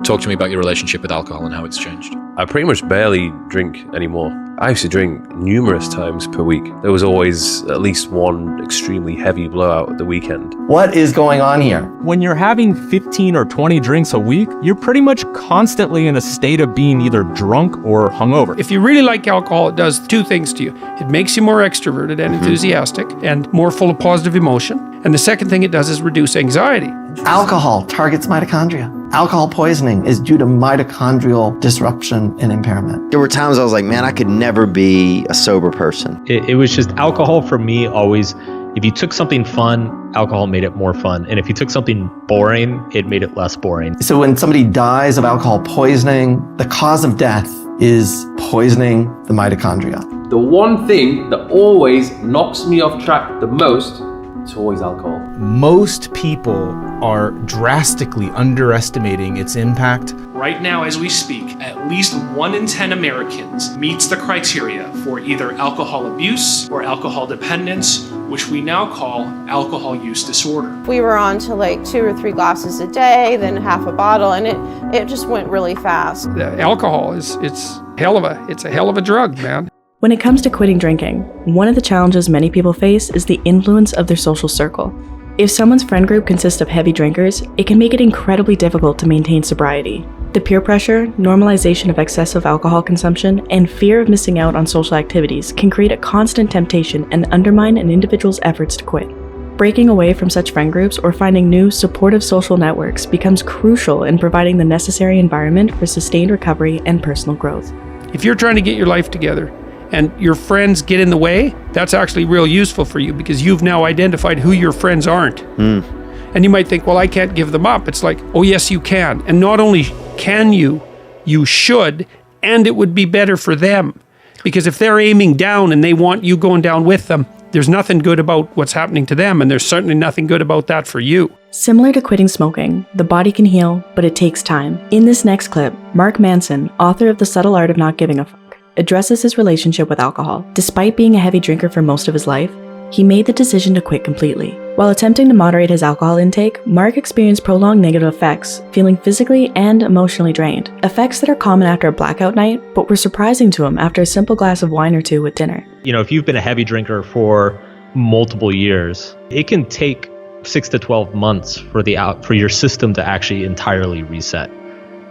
Talk to me about your relationship with alcohol and how it's changed. I pretty much barely drink anymore. I used to drink numerous times per week. There was always at least one extremely heavy blowout at the weekend. What is going on here? When you're having 15 or 20 drinks a week, you're pretty much constantly in a state of being either drunk or hungover. If you really like alcohol, it does two things to you. It makes you more extroverted and enthusiastic and more full of positive emotion. And the second thing it does is reduce anxiety. Alcohol targets mitochondria. Alcohol poisoning is due to mitochondrial disruption and impairment. There were times I was like, man, I could never be a sober person. It was just alcohol for me always, if you took something fun, alcohol made it more fun. And if you took something boring, it made it less boring. So when somebody dies of alcohol poisoning, the cause of death is poisoning the mitochondria. The one thing that always knocks me off track the most, it's always alcohol. Most people are drastically underestimating its impact. Right now, as we speak, at least 1 in 10 Americans meets the criteria for either alcohol abuse or alcohol dependence, which we now call alcohol use disorder. We were on to like 2 or 3 glasses a day, then half a bottle, and it just went really fast. Alcohol it's a hell of a drug, man. When it comes to quitting drinking, one of the challenges many people face is the influence of their social circle. If someone's friend group consists of heavy drinkers, it can make it incredibly difficult to maintain sobriety. The peer pressure, normalization of excessive alcohol consumption, and fear of missing out on social activities can create a constant temptation and undermine an individual's efforts to quit. Breaking away from such friend groups or finding new, supportive social networks becomes crucial in providing the necessary environment for sustained recovery and personal growth. If you're trying to get your life together and your friends get in the way, that's actually real useful for you because you've now identified who your friends aren't. And you might think, well, I can't give them up. It's like, oh yes, you can. And not only can you should, and it would be better for them. Because if they're aiming down and they want you going down with them, there's nothing good about what's happening to them, and there's certainly nothing good about that for you. Similar to quitting smoking, the body can heal, but it takes time. In this next clip, Mark Manson, author of The Subtle Art of Not Giving a Fuck, addresses his relationship with alcohol. Despite being a heavy drinker for most of his life, he made the decision to quit completely. While attempting to moderate his alcohol intake, Mark experienced prolonged negative effects, feeling physically and emotionally drained. Effects that are common after a blackout night, but were surprising to him after a simple glass of wine or two with dinner. You know, if you've been a heavy drinker for multiple years, it can take 6 to 12 months for your system to actually entirely reset.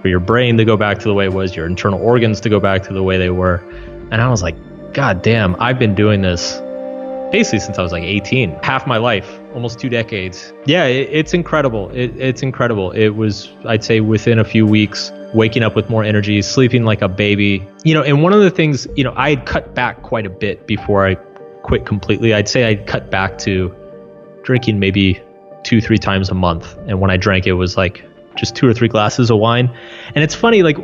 For your brain to go back to the way it was, your internal organs to go back to the way they were. And I was like, God damn, I've been doing this basically since I was like 18, half my life, almost 2 decades. Yeah, it's incredible. It's incredible. It was, I'd say, within a few weeks, waking up with more energy, sleeping like a baby. You know, and one of the things, you know, I had cut back quite a bit before I quit completely. I'd say I'd cut back to drinking maybe 2-3 times a month. And when I drank, it was like just 2 or 3 glasses of wine. And it's funny, like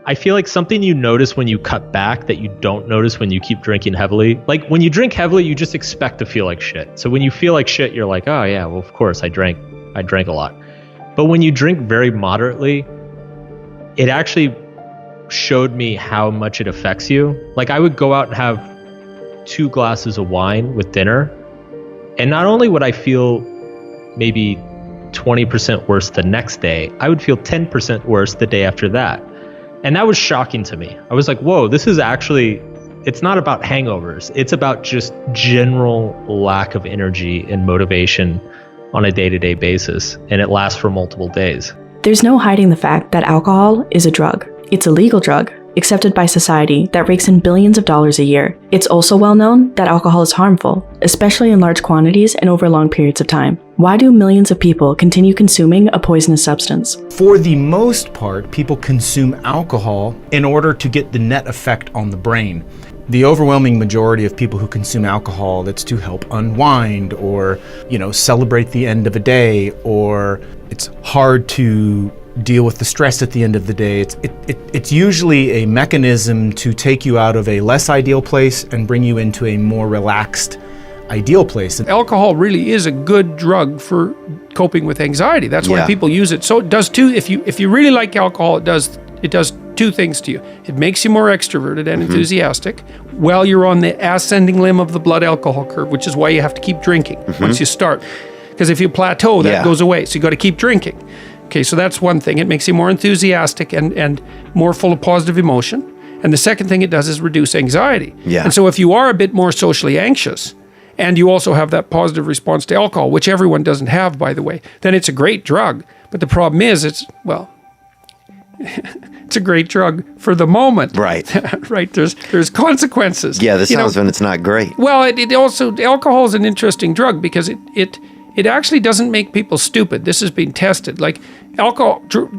I feel like something you notice when you cut back that you don't notice when you keep drinking heavily. Like when you drink heavily, you just expect to feel like shit. So when you feel like shit, you're like, oh yeah, well, of course I drank a lot. But when you drink very moderately, it actually showed me how much it affects you. Like I would go out and have 2 glasses of wine with dinner, and not only would I feel maybe 20% worse the next day, I would feel 10% worse the day after that. And that was shocking to me. I was like, whoa, this is actually, it's not about hangovers. It's about just general lack of energy and motivation on a day-to-day basis. And it lasts for multiple days. There's no hiding the fact that alcohol is a drug. It's a legal drug, accepted by society, that rakes in billions of dollars a year. It's also well known that alcohol is harmful, especially in large quantities and over long periods of time. Why do millions of people continue consuming a poisonous substance? For the most part, people consume alcohol in order to get the net effect on the brain. The overwhelming majority of people who consume alcohol, that's to help unwind or, celebrate the end of a day, or it's hard to deal with the stress at the end of the day. It's usually a mechanism to take you out of a less ideal place and bring you into a more relaxed, ideal place. Alcohol really is a good drug for coping with anxiety. That's why people use it. So it does too. If you really like alcohol, it does 2 things to you. It makes you more extroverted and enthusiastic while you're on the ascending limb of the blood alcohol curve, which is why you have to keep drinking once you start. Because if you plateau, that goes away. So you got to keep drinking. Okay, so that's one thing. It makes you more enthusiastic and more full of positive emotion. And the second thing it does is reduce anxiety. Yeah. And so if you are a bit more socially anxious, and you also have that positive response to alcohol, which everyone doesn't have, by the way, then it's a great drug. But the problem is it's a great drug for the moment. Right. Right. There's consequences. Yeah, this sounds when it's not great. Well, it also, alcohol is an interesting drug because it actually doesn't make people stupid. This has been tested. Like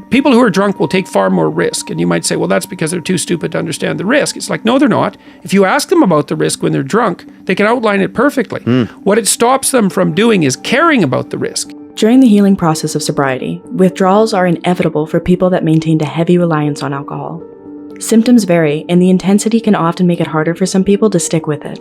people who are drunk will take far more risk. And you might say, well, that's because they're too stupid to understand the risk. It's like, no, they're not. If you ask them about the risk when they're drunk, they can outline it perfectly. What it stops them from doing is caring about the risk. During the healing process of sobriety, withdrawals are inevitable for people that maintained a heavy reliance on alcohol. Symptoms vary, and the intensity can often make it harder for some people to stick with it.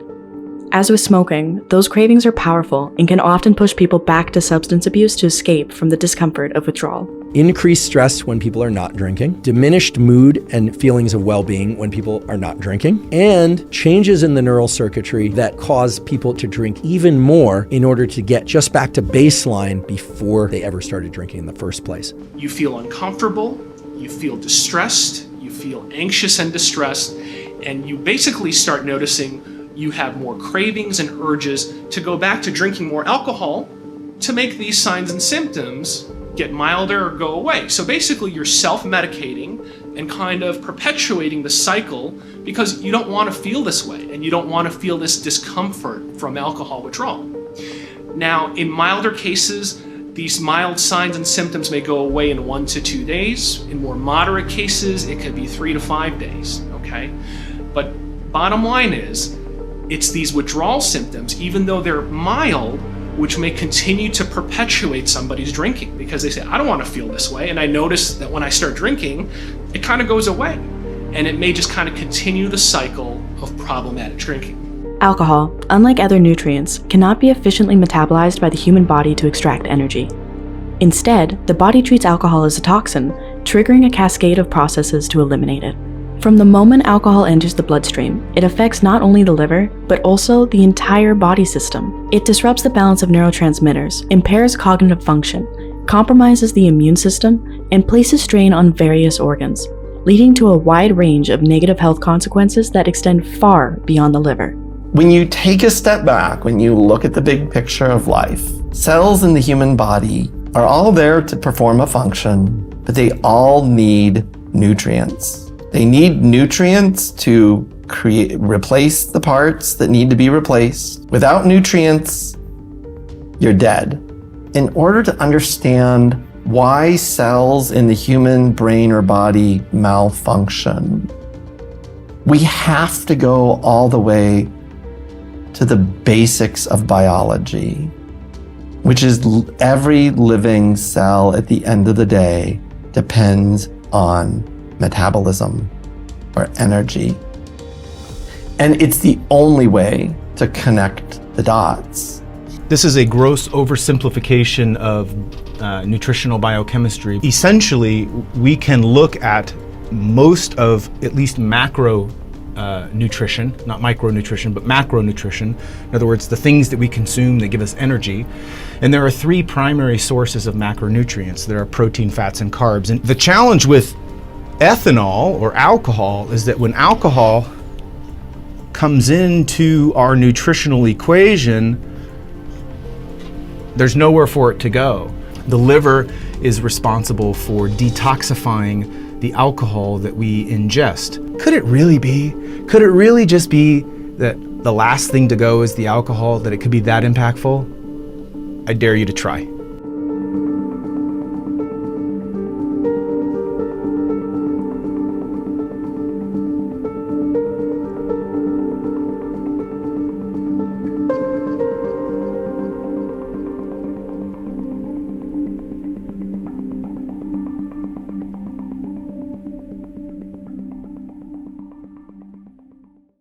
As with smoking, those cravings are powerful and can often push people back to substance abuse to escape from the discomfort of withdrawal. Increased stress when people are not drinking, diminished mood and feelings of well-being when people are not drinking, and changes in the neural circuitry that cause people to drink even more in order to get just back to baseline before they ever started drinking in the first place. You feel uncomfortable, you feel distressed, you feel anxious and distressed, and you basically start noticing you have more cravings and urges to go back to drinking more alcohol to make these signs and symptoms get milder or go away. So basically you're self-medicating and kind of perpetuating the cycle because you don't want to feel this way and you don't want to feel this discomfort from alcohol withdrawal. Now, in milder cases, these mild signs and symptoms may go away in 1 to 2 days. In more moderate cases, it could be 3 to 5 days, okay? But bottom line is, it's these withdrawal symptoms, even though they're mild, which may continue to perpetuate somebody's drinking because they say, I don't want to feel this way. And I notice that when I start drinking, it kind of goes away. And it may just kind of continue the cycle of problematic drinking. Alcohol, unlike other nutrients, cannot be efficiently metabolized by the human body to extract energy. Instead, the body treats alcohol as a toxin, triggering a cascade of processes to eliminate it. From the moment alcohol enters the bloodstream, it affects not only the liver, but also the entire body system. It disrupts the balance of neurotransmitters, impairs cognitive function, compromises the immune system, and places strain on various organs, leading to a wide range of negative health consequences that extend far beyond the liver. When you take a step back, when you look at the big picture of life, cells in the human body are all there to perform a function, but they all need nutrients. They need nutrients to replace the parts that need to be replaced. Without nutrients, you're dead. In order to understand why cells in the human brain or body malfunction, we have to go all the way to the basics of biology, which is every living cell at the end of the day depends on metabolism or energy. And it's the only way to connect the dots. This is a gross oversimplification of nutritional biochemistry. Essentially, we can look at most of at least macro nutrition, not micronutrition, but macronutrition. In other words, the things that we consume that give us energy. And there are 3 primary sources of macronutrients. There are protein, fats, and carbs. And the challenge with ethanol or alcohol is that when alcohol comes into our nutritional equation, there's nowhere for it to go. The liver is responsible for detoxifying the alcohol that we ingest. Could it really be? Could it really just be that the last thing to go is the alcohol, that it could be that impactful? I dare you to try.